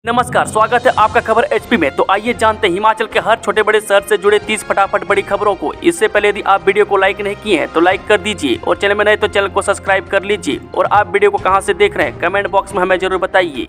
नमस्कार, स्वागत है आपका खबर एचपी में। तो आइए जानते हैं हिमाचल के हर छोटे बड़े शहर से जुड़े 30 फटाफट बड़ी खबरों को। इससे पहले यदि आप वीडियो को लाइक नहीं किए हैं तो लाइक कर दीजिए और चैनल में नए तो चैनल को सब्सक्राइब कर लीजिए। और आप वीडियो को कहां से देख रहे हैं कमेंट बॉक्स में हमें जरूर बताइए।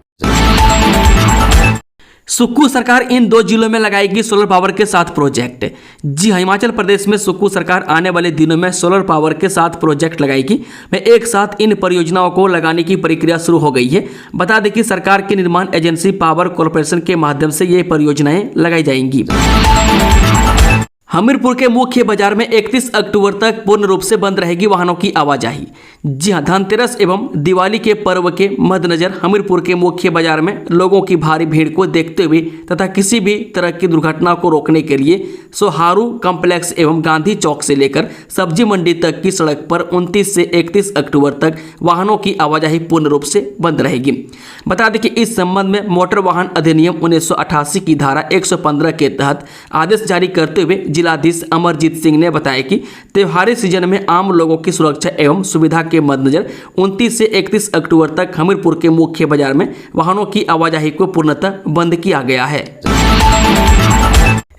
सुक्खू सरकार इन 2 जिलों में लगाएगी सोलर पावर के 7 प्रोजेक्ट। जी हिमाचल प्रदेश में सुक्खू सरकार आने वाले दिनों में सोलर पावर के 7 प्रोजेक्ट लगाएगी। में एक साथ इन परियोजनाओं को लगाने की प्रक्रिया शुरू हो गई है। बता दें कि सरकार की निर्माण एजेंसी पावर कॉर्पोरेशन के माध्यम से ये परियोजनाएं लगाई जाएंगी। हमीरपुर के मुख्य बाजार में 31 अक्टूबर तक पूर्ण रूप से बंद रहेगी वाहनों की आवाजाही। जी हां, धनतेरस एवं दिवाली के पर्व के मद्देनजर हमीरपुर के मुख्य बाजार में लोगों की भारी भीड़ को देखते हुए तथा किसी भी तरह की दुर्घटना को रोकने के लिए सोहारू कॉम्प्लेक्स एवं गांधी चौक से लेकर सब्जी मंडी तक की सड़क पर 29 से 31 अक्टूबर तक वाहनों की आवाजाही पूर्ण रूप से बंद रहेगी। बता दें कि इस संबंध में मोटर वाहन अधिनियम 1988 की धारा 115 के तहत आदेश जारी करते हुए जिलाधीश अमरजीत सिंह ने बताया कि त्योहारी सीजन में आम लोगों की सुरक्षा एवं सुविधा के मद्देनजर 29 से 31 अक्टूबर तक हमीरपुर के मुख्य बाजार में वाहनों की आवाजाही को पूर्णतः बंद किया गया है।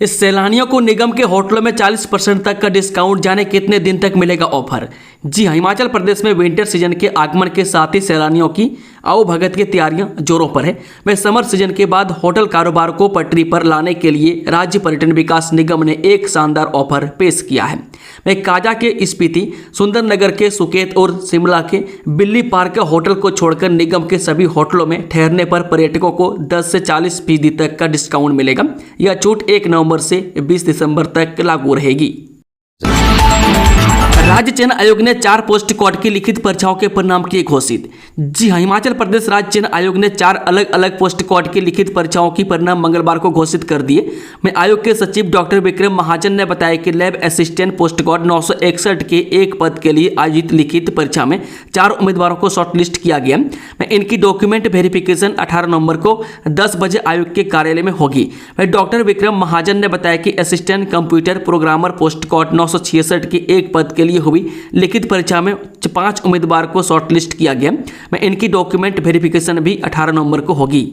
इस सैलानियों को निगम के होटलों में 40% तक का डिस्काउंट। जाने कितने दिन तक मिलेगा ऑफर। जी हाँ, हिमाचल प्रदेश में विंटर सीजन के आगमन के साथ ही सैलानियों की आओभगत की तैयारियां जोरों पर है। वह समर सीजन के बाद होटल कारोबार को पटरी पर लाने के लिए राज्य पर्यटन विकास निगम ने एक शानदार ऑफर पेश किया है। वह काजा के स्पीति, सुंदरनगर के सुकेत और शिमला के बिल्ली पार्क होटल को छोड़कर निगम के सभी होटलों में ठहरने पर पर्यटकों को 10 से 40% तक का डिस्काउंट मिलेगा। यह छूट 1 नवंबर से 20 दिसंबर तक लागू रहेगी। राज्य चयन आयोग ने 4 पोस्ट कोड की लिखित परीक्षाओं के परिणाम किए घोषित। जी हाँ, हिमाचल प्रदेश राज्य चयन आयोग ने 4 अलग अलग पोस्ट कोड की लिखित परीक्षाओं की परिणाम मंगलवार को घोषित कर दिए। में आयोग के सचिव डॉक्टर विक्रम महाजन ने बताया कि लैब असिस्टेंट पोस्ट कोड 961 के एक पद के लिए आयोजित लिखित परीक्षा में 4 उम्मीदवारों को शॉर्टलिस्ट किया गया। में इनकी डॉक्यूमेंट वेरिफिकेशन 18 नवंबर को 10 बजे आयोग के कार्यालय में होगी। डॉक्टर विक्रम महाजन ने बताया कि assistant computer programmer post code 966 के एक पद के लिए हुई लिखित परीक्षा में 5 उम्मीदवार को शॉर्टलिस्ट किया गया। मैं इनकी डॉक्यूमेंट वेरिफिकेशन भी 18 नवंबर को होगी।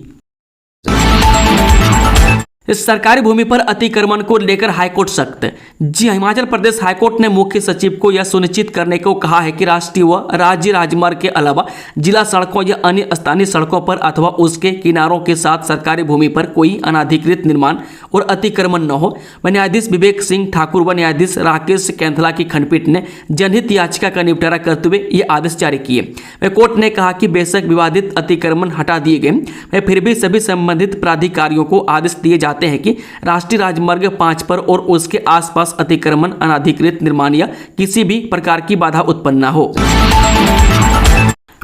इस सरकारी भूमि पर अतिक्रमण को लेकर हाईकोर्ट सख्त। जी हिमाचल प्रदेश हाईकोर्ट ने मुख्य सचिव को यह सुनिश्चित करने को कहा है कि राष्ट्रीय व राज्य राजमार्ग के अलावा जिला सड़कों या अन्य स्थानीय सड़कों पर अथवा उसके किनारों के साथ सरकारी भूमि पर कोई अनाधिकृत निर्माण और अतिक्रमण न हो। न्यायाधीश विवेक सिंह ठाकुर व न्यायाधीश राकेश कैंथला की खंडपीठ ने जनहित याचिका का निपटारा करते हुए ये आदेश जारी किए। कोर्ट ने कहा कि बेशक विवादित अतिक्रमण हटा दिए गए, फिर भी सभी संबंधित प्राधिकारियों को आदेश दिए जाते हैं कि राष्ट्रीय राजमार्ग 5 पर और उसके आसपास अतिक्रमण, अनाधिकृत निर्माण या किसी भी प्रकार की बाधा उत्पन्न न हो।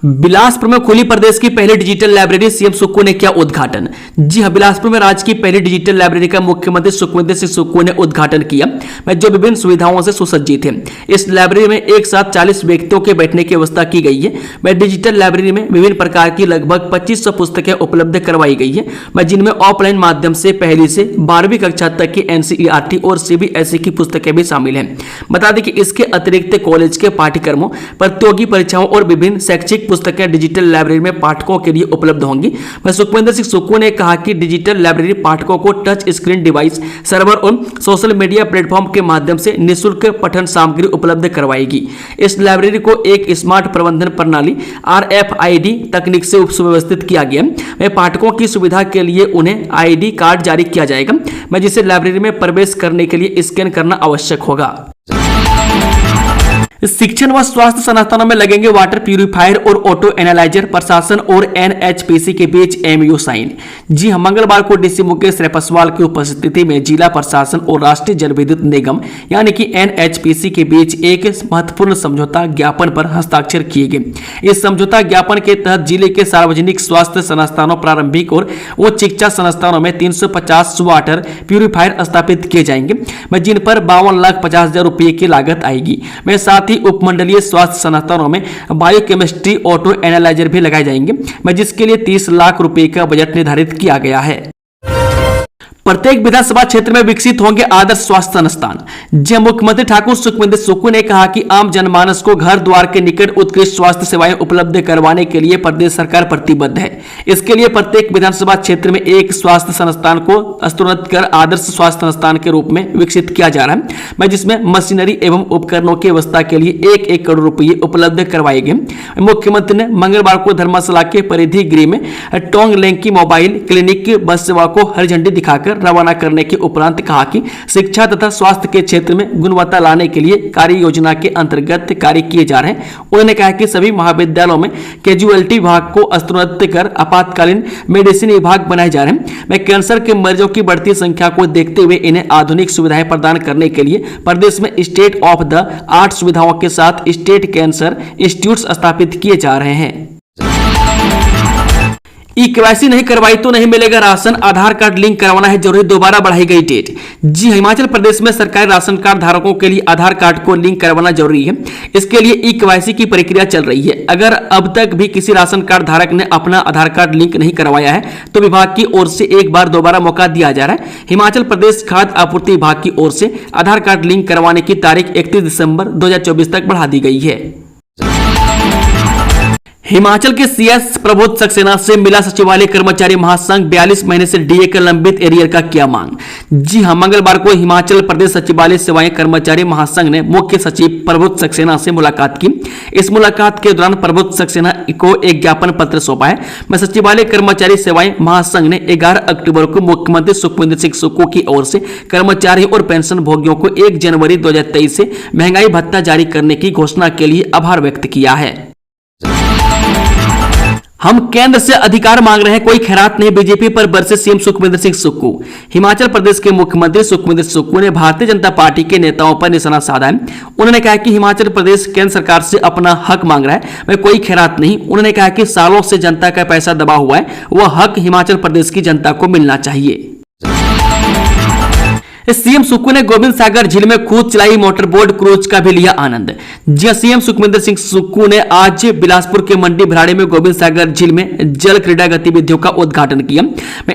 बिलासपुर में खुली प्रदेश की पहली डिजिटल लाइब्रेरी, सीएम सुक्खू ने किया उद्घाटन। जी हां, बिलासपुर में राज्य की पहली डिजिटल लाइब्रेरी का मुख्यमंत्री सुखविंदर सिंह सुक्खू ने उद्घाटन किया, जो विभिन्न सुविधाओं से सुसज्जित है। इस लाइब्रेरी में एक साथ 40 व्यक्तियों के बैठने की व्यवस्था की गई है। डिजिटल लाइब्रेरी में विभिन्न प्रकार की लगभग 2500 पुस्तकें उपलब्ध करवाई गई है, जिनमें ऑफलाइन माध्यम से पहली से 12वीं कक्षा तक की एनसीईआरटी और सीबीएसई की पुस्तकें भी शामिल हैं। बता दें कि इसके अतिरिक्त कॉलेज के पाठ्यक्रमों, प्रतियोगी परीक्षाओं और विभिन्न शैक्षिक पुस्तकें डिजिटल लाइब्रेरी में पाठकों के लिए उपलब्ध होंगी। सुखविंदर सिंह सुक्खू ने कहा कि डिजिटल लाइब्रेरी पाठकों को टच स्क्रीन डिवाइस, सर्वर और सोशल मीडिया प्लेटफॉर्म के माध्यम से निःशुल्क पठन सामग्री उपलब्ध करवाएगी। इस लाइब्रेरी को एक स्मार्ट प्रबंधन प्रणाली RFID तकनीक से सुव्यवस्थित किया गया। पाठकों की सुविधा के लिए उन्हें ID कार्ड जारी किया जाएगा, जिसे लाइब्रेरी में प्रवेश करने के लिए स्कैन करना आवश्यक होगा। शिक्षण व स्वास्थ्य संस्थानों में लगेंगे वाटर प्यूरिफायर और ऑटो एनालाइजर, प्रशासन और NHPC के बीच MOU साइन। जी हां, मंगलवार को डीसी मुकेश रेपस्वाल की उपस्थिति में जिला प्रशासन और राष्ट्रीय जल विद्युत निगम यानी कि NHPC के बीच एक महत्वपूर्ण समझौता ज्ञापन पर हस्ताक्षर किए गए। इस समझौता ज्ञापन के तहत जिले के सार्वजनिक स्वास्थ्य संस्थानों, प्रारंभिक और उच्च शिक्षा संस्थानों में 350 वाटर प्यूरिफायर स्थापित किए जाएंगे, जिन पर 52,50,000 रुपये की लागत आएगी। साथ ही उपमंडलीय स्वास्थ्य संस्थानों में बायोकेमिस्ट्री ऑटो एनालाइजर भी लगाए जाएंगे, जिसके लिए 30 लाख रुपए का बजट निर्धारित किया गया है। प्रत्येक विधानसभा क्षेत्र में विकसित होंगे आदर्श स्वास्थ्य संस्थान। जी मुख्यमंत्री ठाकुर सुखविंदर सुक्खू ने कहा कि आम जनमानस को घर द्वार के निकट उत्कृष्ट स्वास्थ्य सेवाएं उपलब्ध करवाने के लिए प्रदेश सरकार प्रतिबद्ध है। इसके लिए प्रत्येक विधानसभा क्षेत्र में एक स्वास्थ्य संस्थान को स्तरोन्नत कर आदर्श स्वास्थ्य संस्थान के रूप में विकसित किया जा रहा है, जिसमें मशीनरी एवं उपकरणों की व्यवस्था के लिए 1-1 करोड़ रुपये उपलब्ध करवाए गए। मुख्यमंत्री ने मंगलवार को धर्मशाला के परिधि गृह में टोंग लेंग की मोबाइल क्लिनिक बस सेवा को हरी झंडी दिखाकर रवाना करने के उपरांत कहा कि शिक्षा तथा स्वास्थ्य के क्षेत्र में गुणवत्ता लाने के लिए कार्य योजना के अंतर्गत कार्य किए जा रहे हैं। उन्होंने कहा कि सभी महाविद्यालयों में कैजुअलिटी विभाग को स्तरोन्नत कर आपातकालीन मेडिसिन विभाग बनाए जा रहे हैं। मैं कैंसर के मरीजों की बढ़ती संख्या को देखते हुए इन्हें आधुनिक सुविधाएं प्रदान करने के लिए प्रदेश में स्टेट ऑफ द आर्ट सुविधाओं के साथ स्टेट कैंसर इंस्टीट्यूट स्थापित किए जा रहे हैं। ई-केवाईसी नहीं करवाई तो नहीं मिलेगा राशन, आधार कार्ड लिंक करवाना है जरूरी, दोबारा बढ़ाई गई डेट। जी हिमाचल प्रदेश में सरकारी राशन कार्ड धारकों के लिए आधार कार्ड को लिंक करवाना जरूरी है। इसके लिए ई-केवाईसी की प्रक्रिया चल रही है। अगर अब तक भी किसी राशन कार्ड धारक ने अपना आधार कार्ड लिंक नहीं करवाया है तो विभाग की ओर से एक बार दोबारा मौका दिया जा रहा है। हिमाचल प्रदेश खाद्य आपूर्ति विभाग की ओर से आधार कार्ड लिंक करवाने की तारीख 31 दिसंबर 2024 तक बढ़ा दी गई है। हिमाचल के सीएस प्रबोध सक्सेना से मिला सचिवालय कर्मचारी महासंघ 42 महीने से डीए का लंबित एरियर का किया मांग। जी हां, मंगलवार को हिमाचल प्रदेश सचिवालय सेवाएं कर्मचारी महासंघ ने मुख्य सचिव प्रबोध सक्सेना से मुलाकात की। इस मुलाकात के दौरान प्रबोध सक्सेना को एक ज्ञापन पत्र सौंपा है। मैं सचिवालय कर्मचारी सेवाएं महासंघ ने 11 अक्टूबर को मुख्यमंत्री सुखविंदर सिंह सुक्खू की ओर से कर्मचारियों और पेंशन भोगियों को 1 जनवरी 2023 से महंगाई भत्ता जारी करने की घोषणा के लिए आभार व्यक्त किया है। हम केंद्र से अधिकार मांग रहे हैं, कोई खैरात नहीं, बीजेपी पर बरसे सीएम सुखविंदर सिंह सुक्खू। हिमाचल प्रदेश के मुख्यमंत्री सुखविंदर सुक्खू ने भारतीय जनता पार्टी के नेताओं पर निशाना साधा है। उन्होंने कहा कि हिमाचल प्रदेश केंद्र सरकार से अपना हक मांग रहा है, वह कोई खैरात नहीं। उन्होंने कहा कि सालों से जनता का पैसा दबा हुआ है, वह हक हिमाचल प्रदेश की जनता को मिलना चाहिए। सीएम सुक्खू ने गोविंद सागर झील में खुद चलाई मोटर बोट क्रूज का भी लिया आनंद। जी सीएम सुखविंदर सिंह सुक्खू ने आज बिलासपुर के मंडी भराड़े में गोविंद सागर झील में जल क्रीड़ा गतिविधियों का उद्घाटन किया।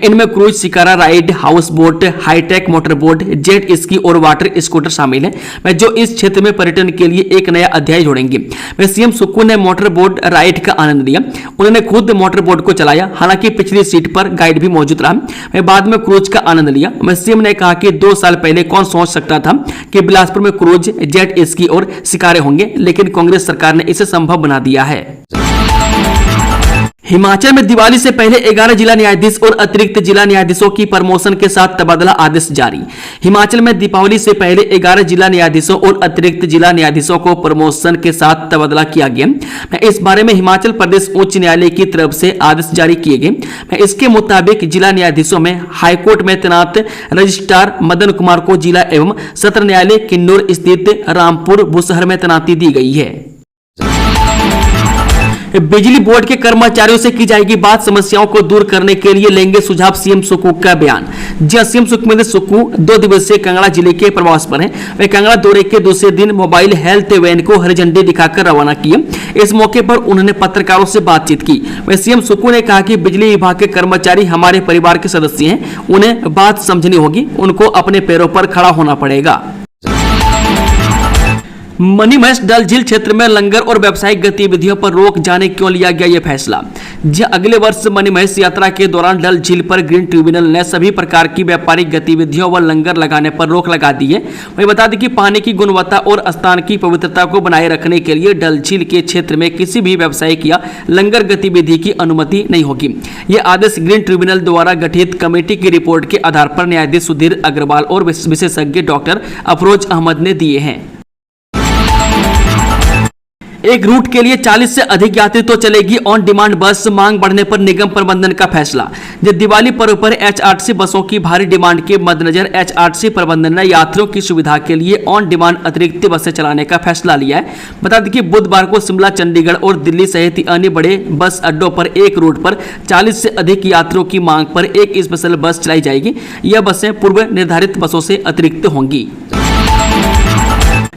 इनमें cruise, shikara ride, house boat, hitech motor boat, jet ski और वाटर स्कूटर शामिल है, जो इस क्षेत्र में पर्यटन के लिए एक नया अध्याय जोड़ेंगे। सीएम सुक्खू ने मोटर बोट राइड का आनंद लिया। उन्होंने खुद मोटर बोट को चलाया, हालांकि पिछली सीट पर गाइड भी मौजूद रहा। बाद में क्रूज का आनंद लिया। सीएम ने कहा कि 2 साल पहले कौन सोच सकता था कि बिलासपुर में क्रूज, जेट स्की और शिकारे होंगे, लेकिन कांग्रेस सरकार ने इसे संभव बना दिया है। हिमाचल में दिवाली से पहले 11 जिला न्यायाधीश और अतिरिक्त जिला न्यायाधीशों की प्रमोशन के साथ तबादला आदेश जारी। हिमाचल में दीपावली से पहले 11 जिला न्यायाधीशों और अतिरिक्त जिला न्यायाधीशों को प्रमोशन के साथ तबादला किया गया। इस बारे में हिमाचल प्रदेश उच्च न्यायालय की तरफ से आदेश जारी किए गए। इसके मुताबिक जिला न्यायाधीशों में हाईकोर्ट में तैनात रजिस्ट्रार मदन कुमार को जिला एवं सत्र न्यायालय किन्नौर स्थित रामपुर बुशहर में तैनाती दी गई है। बिजली बोर्ड के कर्मचारियों से की जाएगी बात, समस्याओं को दूर करने के लिए लेंगे सुझाव, सीएम सुक्खू का बयान। जी सीएम सुखविंदर सुक्खू 2 दिवसीय कांगड़ा जिले के प्रवास पर हैं। वे कांगड़ा दौरे के दूसरे दिन मोबाइल हेल्थ वैन को हरी झंडी दिखाकर रवाना किए। इस मौके पर उन्होंने पत्रकारों से बातचीत की। वह सीएम सुक्खू ने कहा कि बिजली विभाग के कर्मचारी हमारे परिवार के सदस्य हैं, उन्हें बात समझनी होगी, उनको अपने पैरों पर खड़ा होना पड़ेगा। मणिमहेश डल झील क्षेत्र में लंगर और व्यावसायिक गतिविधियों पर रोक जाने क्यों लिया गया यह फैसला। जी अगले वर्ष मणिमहेश यात्रा के दौरान डल झील पर ग्रीन ट्रिब्यूनल ने सभी प्रकार की व्यापारिक गतिविधियों व लंगर लगाने पर रोक लगा दी है। वही बता दें कि पानी की गुणवत्ता और स्थान की पवित्रता को बनाए रखने के लिए डल झील के क्षेत्र में किसी भी व्यावसायिक या लंगर गतिविधि की अनुमति नहीं होगी। यह आदेश ग्रीन ट्रिब्यूनल द्वारा गठित कमेटी की रिपोर्ट के आधार पर न्यायाधीश सुधीर अग्रवाल और विशेषज्ञ डॉक्टर अफरोज अहमद ने दिए हैं। एक रूट के लिए 40 से अधिक यात्री तो चलेगी ऑन डिमांड बस, मांग बढ़ने पर निगम प्रबंधन का फैसला। जब दिवाली पर्व पर एचआरटीसी बसों की भारी डिमांड के मद्देनजर एचआरटीसी प्रबंधन ने यात्रियों की सुविधा के लिए ऑन डिमांड अतिरिक्त बसें चलाने का फैसला लिया है। बता दें कि बुधवार को शिमला, चंडीगढ़ और दिल्ली सहित अन्य बड़े बस अड्डों पर एक रूट पर 40 से अधिक यात्रियों की मांग पर एक स्पेशल बस चलाई जाएगी। यह बसें पूर्व निर्धारित बसों से अतिरिक्त होंगी।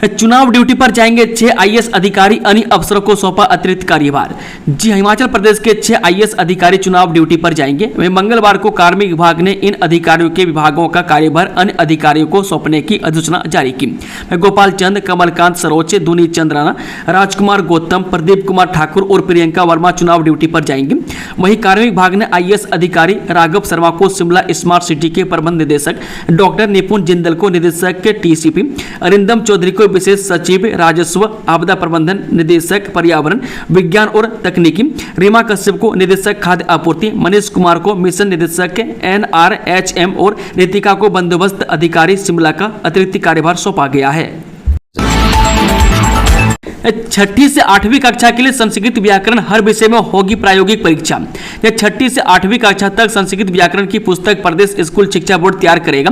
चुनाव ड्यूटी पर जाएंगे 6 आईएएस अधिकारी, अन्य अफसरों को सौंपा अतिरिक्त कार्यभार। जी हिमाचल प्रदेश के 6 आईएएस अधिकारी चुनाव ड्यूटी पर जाएंगे। वहीं मंगलवार को कार्मिक विभाग ने इन अधिकारियों के विभागों का कार्यभार अन्य अधिकारियों को सौंपने की अधिसूचना जारी की। गोपाल चंद, कमलकांत सरोच, दुनी चंद राणा, राजकुमार गौतम, प्रदीप कुमार ठाकुर और प्रियंका वर्मा चुनाव ड्यूटी पर जाएंगे। वहीं कार्मिक विभाग ने आईएएस अधिकारी राघव शर्मा को शिमला स्मार्ट सिटी के प्रबंध निदेशक, डॉक्टर निपुण जिंदल को निदेशक टीसीपी, अरिंदम चौधरी को विशेष सचिव राजस्व, आपदा प्रबंधन निदेशक पर्यावरण विज्ञान और तकनीकी, रीमा कश्यप को निदेशक खाद्य आपूर्ति, मनीष कुमार को मिशन निदेशक एनआरएचएम और रितिका को बंदोबस्त अधिकारी शिमला का अतिरिक्त कार्यभार सौंपा गया है। 6ठी से 8वीं कक्षा के लिए संस्कृत व्याकरण हर विषय में होगी प्रायोगिक परीक्षा। यह 6ठी से 8वीं कक्षा तक संस्कृत व्याकरण की पुस्तक प्रदेश स्कूल शिक्षा बोर्ड तैयार करेगा।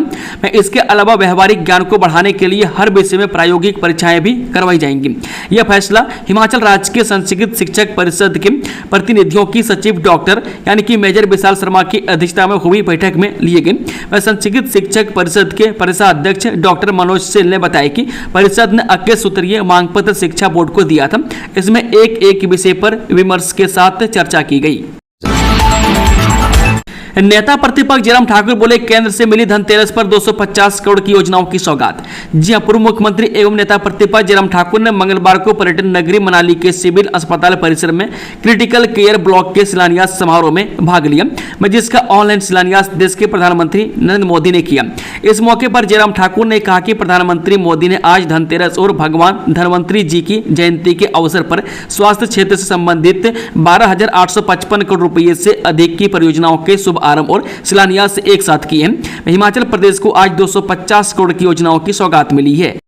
इसके अलावा व्यवहारिक ज्ञान को बढ़ाने के लिए हर विषय में प्रायोगिक परीक्षाएं भी करवाई जाएंगी। यह फैसला हिमाचल राज्य के संस्कृत शिक्षक परिषद के प्रतिनिधियों की सचिव डॉक्टर यानी कि मेजर विशाल शर्मा की अध्यक्षता में हुई बैठक में लिए गए। संस्कृत शिक्षक परिषद के परिषदाध्यक्ष डॉक्टर मनोज सेल ने बताया कि परिषद ने 21 सूत्रीय मांग पत्र शिक्षा बोर्ड को दिया था। इसमें एक विषय पर विमर्श के साथ चर्चा की गई। नेता प्रतिपक्ष जयराम ठाकुर बोले, केंद्र से मिली धनतेरस पर 250 करोड़ की योजनाओं की सौगात। जी हां, पूर्व मुख्यमंत्री एवं नेता प्रतिपक्ष जयराम ठाकुर ने मंगलवार को पर्यटन नगरी मनाली के सिविल अस्पताल परिसर में क्रिटिकल केयर ब्लॉक के शिलान्यास समारोह में भाग लिया, जिसका ऑनलाइन शिलान्यास देश के प्रधानमंत्री नरेंद्र मोदी ने किया। इस मौके पर जयराम ठाकुर ने कहा कि प्रधानमंत्री मोदी ने आज धनतेरस और भगवान धन्वंतरी जी की जयंती के अवसर पर स्वास्थ्य क्षेत्र से संबंधित 12,855 करोड़ रुपये से अधिक की परियोजनाओं के शुभ आरंभ और शिलान्यास एक साथ किए हैं। हिमाचल प्रदेश को आज 250 करोड़ की योजनाओं की सौगात मिली है।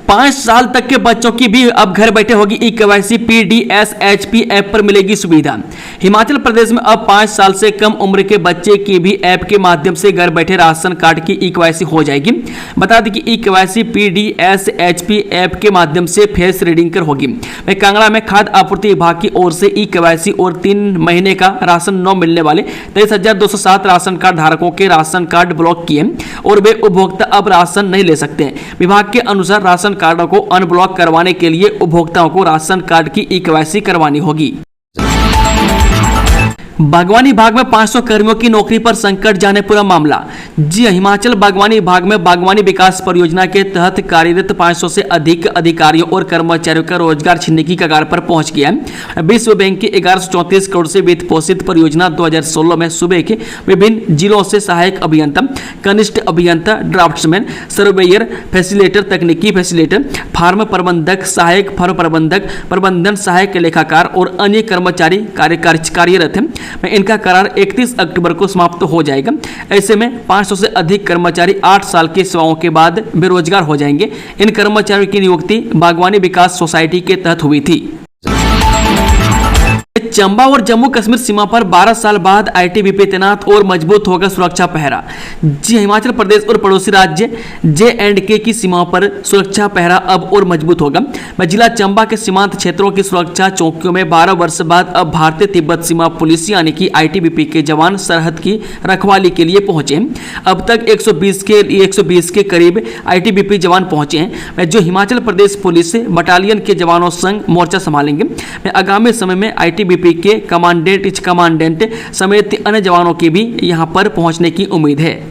5 साल तक के बच्चों की भी अब घर बैठे होगी ई-केवाईसी PDSHP ऐप पर मिलेगी सुविधा। हिमाचल प्रदेश में अब 5 साल से कम उम्र के बच्चे की भी ऐप के माध्यम से घर बैठे राशन कार्ड की ई-केवाईसी हो जाएगी। बता दें कि ई-केवाईसी PDSHP ऐप के माध्यम से फेस रीडिंग कर होगी। कांगड़ा में खाद्य आपूर्ति विभाग की ओर से ई-केवाईसी और 3 महीने का राशन न मिलने वाले 23,207 राशन कार्ड धारकों के राशन कार्ड ब्लॉक किए और वे उपभोक्ता अब राशन नहीं ले सकते हैं। विभाग के अनुसार राशन कार्डों को अनब्लॉक करवाने के लिए उपभोक्ताओं को राशन कार्ड की ई-केवाईसी करवानी होगी। बागवानी विभाग में 500 कर्मियों की नौकरी पर संकट जाने पूरा मामला। जी हिमाचल बागवानी विभाग में बागवानी विकास परियोजना के तहत कार्यरत 500 से अधिक अधिकारियों और कर्मचारियों का रोजगार छीनने की कगार पर पहुंच गया है। विश्व बैंक की 1134 करोड़ से वित्त पोषित परियोजना 2016 में सूबे के विभिन्न जिलों से सहायक अभियंता, कनिष्ठ अभियंता, ड्राफ्ट्समैन, सर्वेयर, फैसिलिटेटर, तकनीकी फैसिलिटेटर, फार्म प्रबंधक, सहायक फार्म प्रबंधक, प्रबंधन सहायक लेखाकार और अन्य कर्मचारी कार्यरत हैं। इनका करार 31 अक्टूबर को समाप्त हो जाएगा। ऐसे में 500 से अधिक कर्मचारी 8 साल की सेवाओं के बाद बेरोजगार हो जाएंगे। इन कर्मचारियों की नियुक्ति बागवानी विकास सोसाइटी के तहत हुई थी। चंबा और जम्मू कश्मीर सीमा पर 12 साल बाद आईटीबीपी तैनात और मजबूत होगा सुरक्षा पहरा। जी हिमाचल प्रदेश और पड़ोसी राज्य J&K की सीमा पर सुरक्षा पहरा अब और मजबूत होगा। जिला चंबा के सीमांत क्षेत्रों की सुरक्षा चौकियों में 12 वर्ष बाद अब भारतीय तिब्बत सीमा पुलिस यानी कि आईटीबीपी के जवान सरहद की रखवाली के लिए पहुंचे हैं। अब तक 120 के करीब आईटीबीपी जवान पहुंचे हैं, जो हिमाचल प्रदेश पुलिस बटालियन के जवानों संग मोर्चा संभालेंगे। आगामी समय में आईटीबीपी के कमांडेंट समेत अन्य जवानों की भी यहां पर पहुंचने की उम्मीद है।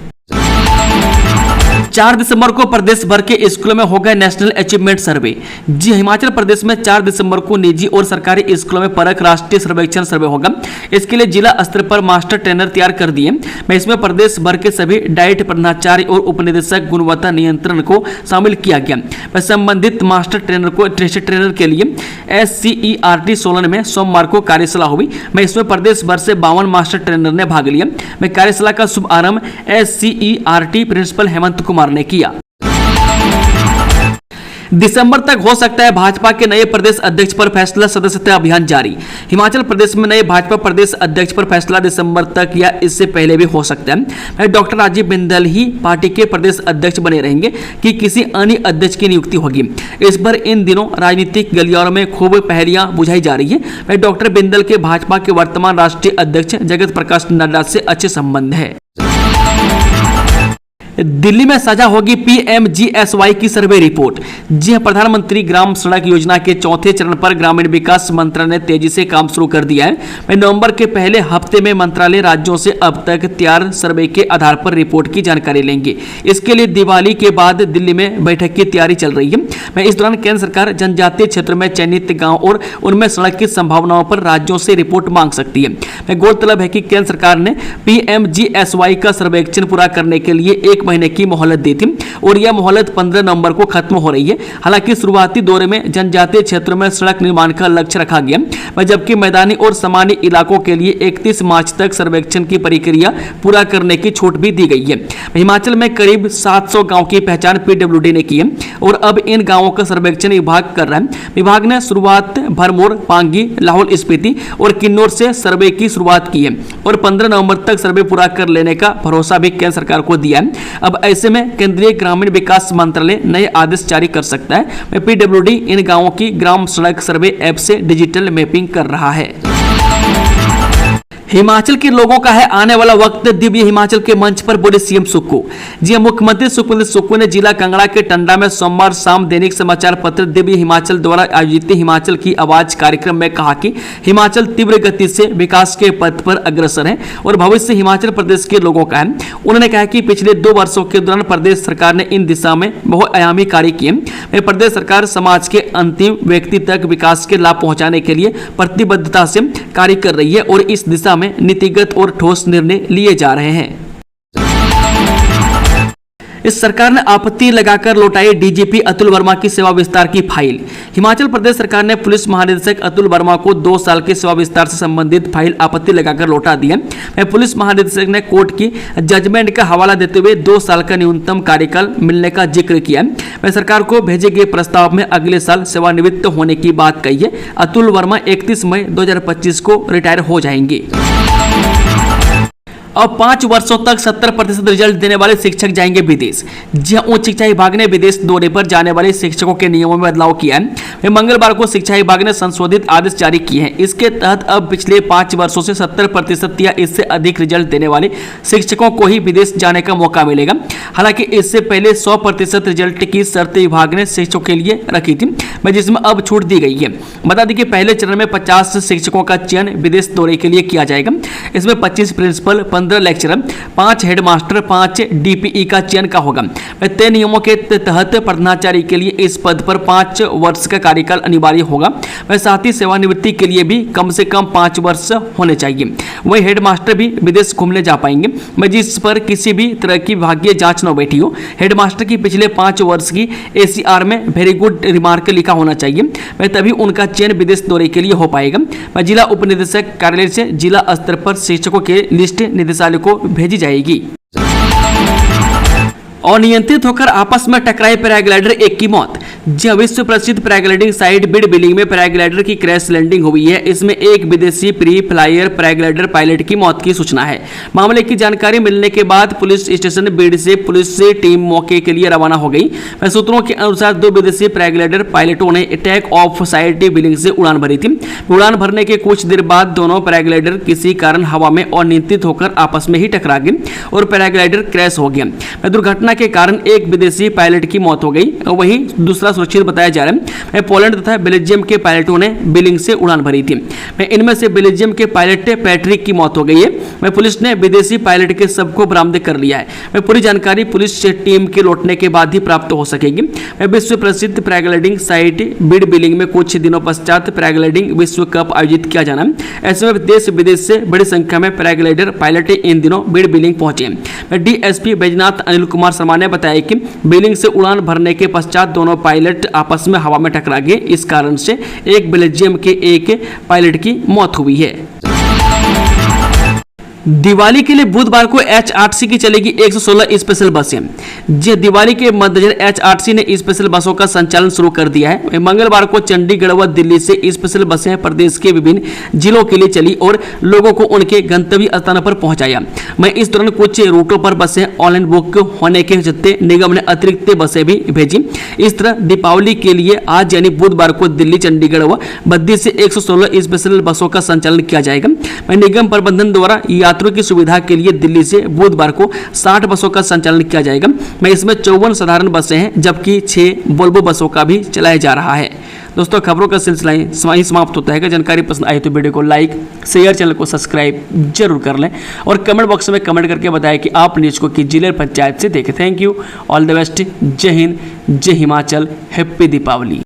4 दिसंबर को प्रदेश भर के स्कूलों में होगा नेशनल अचीवमेंट सर्वे। जी हिमाचल प्रदेश में 4 दिसंबर को निजी और सरकारी स्कूलों में परख राष्ट्रीय सर्वेक्षण सर्वे होगा। इसके लिए जिला स्तर पर मास्टर ट्रेनर तैयार कर दिए। इसमें प्रदेश भर के सभी डाइट प्रधानाचार्य और उपनिदेशक गुणवत्ता नियंत्रण को शामिल किया गया। संबंधित मास्टर ट्रेनर के लिए SCERT सोलन में सोमवार को कार्यशाला हुई। इसमें प्रदेश भर से 52 मास्टर ट्रेनर ने भाग लिया। कार्यशाला का शुभारंभ SCERT प्रिंसिपल हेमंत कुमार ने किया। दिसंबर तक हो सकता है भाजपा के नए प्रदेश अध्यक्ष पर फैसला, सदस्यता अभियान जारी। हिमाचल प्रदेश में नए भाजपा प्रदेश अध्यक्ष पर फैसला दिसंबर तक या इससे पहले भी हो सकता है। डॉक्टर राजीव बिंदल ही पार्टी के प्रदेश अध्यक्ष बने रहेंगे कि किसी अन्य अध्यक्ष की नियुक्ति होगी। इस पर इन दिनों राजनीतिक गलियारों में खूब पहेलियां बुझाई जा रही है। डॉक्टर बिंदल के भाजपा के वर्तमान राष्ट्रीय अध्यक्ष जगत प्रकाश नड्डा से अच्छे संबंध है। दिल्ली में साझा होगी पीएमजीएसवाई की सर्वे रिपोर्ट। जी हां, प्रधानमंत्री ग्राम सड़क योजना के चौथे चरण पर ग्रामीण विकास मंत्रालय ने तेजी से काम शुरू कर दिया है। नवंबर के पहले हफ्ते में मंत्रालय राज्यों से अब तक तैयार सर्वे के आधार पर रिपोर्ट की जानकारी लेंगे। इसके लिए दिवाली के बाद दिल्ली में बैठक की तैयारी चल रही है। इस दौरान केंद्र सरकार जनजातीय क्षेत्र में चयनित गाँव और उनमें सड़क की संभावनाओं पर राज्यों से रिपोर्ट मांग सकती है। गौरतलब है कि केंद्र सरकार ने पीएमजीएसवाई का सर्वेक्षण पूरा करने के लिए 1 महीने की मोहलत दी थी और यह मोहलत 15 नवंबर को खत्म हो रही है। हालांकि शुरुआती दौरे में जनजातीय क्षेत्रों में सड़क निर्माण का लक्ष्य रखा गया, जबकि मैदानी और सामान्य इलाकों के लिए 31 मार्च तक सर्वेक्षण की प्रक्रिया पूरा करने की छूट भी दी गई है। हिमाचल में करीब 700 गांव की पहचान पीडब्ल्यूडी ने की है और अब इन गांवों का सर्वेक्षण विभाग कर रहा है। विभाग ने शुरुआत भरमौर, पांगी, लाहौल स्पीति और किन्नौर से सर्वे की शुरुआत की है और 15 नवंबर तक सर्वे पूरा कर लेने का भरोसा भी केंद्र सरकार को दिया है। अब ऐसे में केंद्रीय ग्रामीण विकास मंत्रालय नए आदेश जारी कर सकता है। पीडब्ल्यूडी इन गांवों की ग्राम सड़क सर्वे ऐप से डिजिटल मैपिंग कर रहा है। हिमाचल के लोगों का है आने वाला वक्त, दिव्य हिमाचल के मंच पर बोले सीएम सुक्खू। जी मुख्यमंत्री सुखविंदर सुक्खू ने जिला कांगड़ा के टंडा में सोमवार शाम दैनिक समाचार पत्र दिव्य हिमाचल द्वारा आयोजित हिमाचल की आवाज कार्यक्रम में कहा कि हिमाचल तीव्र गति से विकास के पथ पर अग्रसर है और भविष्य हिमाचल प्रदेश के लोगों का है। उन्होंने कहा कि पिछले 2 वर्षों के दौरान प्रदेश सरकार ने इन दिशा में बहुआयामी कार्य किए। प्रदेश सरकार समाज के अंतिम व्यक्ति तक विकास के लाभ पहुंचाने के लिए प्रतिबद्धता से कार्य कर रही है और इस दिशा में नीतिगत और ठोस निर्णय लिए जा रहे हैं। इस सरकार ने आपत्ति लगाकर लौटाई डीजीपी अतुल वर्मा की सेवा विस्तार की फाइल। हिमाचल प्रदेश सरकार ने पुलिस महानिदेशक अतुल वर्मा को 2 साल के सेवा विस्तार से संबंधित फाइल आपत्ति लगाकर लौटा दी है। पुलिस महानिदेशक ने कोर्ट की जजमेंट का हवाला देते हुए 2 साल का न्यूनतम कार्यकाल मिलने का जिक्र किया है। सरकार को भेजे गए प्रस्ताव में अगले साल सेवानिवृत्त होने की बात कही है। अतुल वर्मा 31 मई 2025 को रिटायर हो जाएंगे। अब 5 वर्षों तक 70% रिजल्ट देने वाले शिक्षक जाएंगे विदेश। जी हां, उच्च शिक्षा विभाग ने विदेश दौरे पर जाने वाले शिक्षकों के नियमों में बदलाव किया है। मंगलवार को शिक्षा विभाग ने संशोधित आदेश जारी किए हैं। इसके तहत अब पिछले 5 वर्षों से 70% या इससे अधिक रिजल्ट देने वाले शिक्षकों को ही विदेश जाने का मौका मिलेगा। हालांकि इससे पहले 100% रिजल्ट की शर्त विभाग ने शिक्षकों के लिए रखी थी, जिसमें अब छूट दी गई है। बता दें कि पहले चरण में 50 शिक्षकों का चयन विदेश दौरे के लिए किया जाएगा। इसमें 25 प्रिंसिपल, 15 लेक्चरर, 5 हेडमास्टर, 5 डीपीई का चयन का होगा। तय नियमों के तहत प्रधानाचार्य के लिए इस पद पर 5 वर्ष का कार्यकाल अनिवार्य होगा। वह साथ ही सेवानिवृत्ति के लिए भी कम से कम 5 वर्ष होने चाहिए। वही हेडमास्टर भी विदेश घूमने जा पाएंगे, जिस पर किसी भी तरह की विभागीय जांच न बैठी हो। हेडमास्टर की पिछले 5 वर्ष की एसीआर में वेरी गुड रिमार्क लिखा होना चाहिए, तभी उनका चयन विदेश दौरे के लिए हो पाएगा। जिला उप निदेशक कार्यालय से जिला स्तर पर शिक्षकों के लिस्ट निदेशालय को भेजी जाएगी। अनियंत्रित होकर आपस में टकराए पैराग्लाइडर, 1 की मौत। जब विश्व प्रसिद्ध पैराग्लाइडिंग साइट बिड बिलिंग में पैराग्लाइडर की क्रैश लैंडिंग हुई है। इसमें एक विदेशी प्री फ्लायर पैराग्लाइडर पायलट की मौत की सूचना है। मामले की जानकारी मिलने के बाद पुलिस स्टेशन बिड से पुलिस टीम मौके के लिए रवाना हो गई। सूत्रों के अनुसार 2 विदेशी पैराग्लाइडर पायलटों ने टेक ऑफ साइट बिलिंग से उड़ान भरी थी। उड़ान भरने के कुछ देर बाद दोनों पैराग्लाइडर किसी कारण हवा में अनियंत्रित होकर आपस में ही टकरा गए और पैराग्लाइडर क्रैश हो गया। दुर्घटना के कारण एक विदेशी पायलट की मौत हो गई, वहीं दूसरा सुरक्षित बताया जा रहा है। पोलैंड तथा बेल्जियम के पायलटों ने बिलिंग से उड़ान भरी थी। इनमें से बेल्जियम के पायलट पैट्रिक की मौत हो गई है। पुलिस ने विदेशी पायलट के शव को बरामद कर लिया है। पूरी जानकारी पुलिस टीम के लौटने के बाद ही प्राप्त हो सकेगी। विश्व प्रसिद्ध पैराग्लाइडिंग साइट बिड बिलिंग में कुछ दिनों पश्चात पैराग्लाइडिंग विश्व कप आयोजित किया जाना है। ऐसे में देश विदेश से बड़ी संख्या में पैराग्लाइडर पायलट इन दिनों बिड बिलिंग पहुंचे। डीएसपी बैजनाथ अनिल कुमार शर्मा ने बताया कि बिलिंग से उड़ान भरने के पश्चात दोनों पायलट आपस में हवा में टकरा गए। इस कारण से एक बेल्जियम के एक पायलट की मौत हुई है। दिवाली के लिए बुधवार को एचआरटीसी की चलेगी 116 स्पेशल बसें। जी दिवाली के मद्देनजर एचआरटीसी ने स्पेशल बसों का संचालन शुरू कर दिया है। मंगलवार को चंडीगढ़ व दिल्ली से स्पेशल बसें प्रदेश के विभिन्न जिलों के लिए चली और लोगों को उनके गंतव्य स्थानों पर पहुंचाया। इस दौरान कुछ रूटों पर बसें ऑनलाइन बुक होने के चलते निगम ने अतिरिक्त बसें भी भेजी। इस तरह दीपावली के लिए आज यानी बुधवार को दिल्ली, चंडीगढ़ व बद्दी से 116 स्पेशल बसों का संचालन किया जाएगा। निगम प्रबंधन द्वारा यात्रियों की सुविधा के लिए दिल्ली से बुधवार को 60 बसों का संचालन किया जाएगा। मैं इसमें 54 साधारण बसें हैं जबकि 6 वोल्वो बसों का भी चलाया जा रहा है। दोस्तों, खबरों का सिलसिला ही समाप्त होता है। अगर जानकारी पसंद आई तो वीडियो को लाइक, शेयर, चैनल को सब्सक्राइब जरूर कर लें और कमेंट बॉक्स में कमेंट करके बताएं कि आप न्यूज़ को किस जिले पंचायत से देखें। Thank you, all the best, जय हिंद, जय हिमाचल, हैप्पी दीपावली।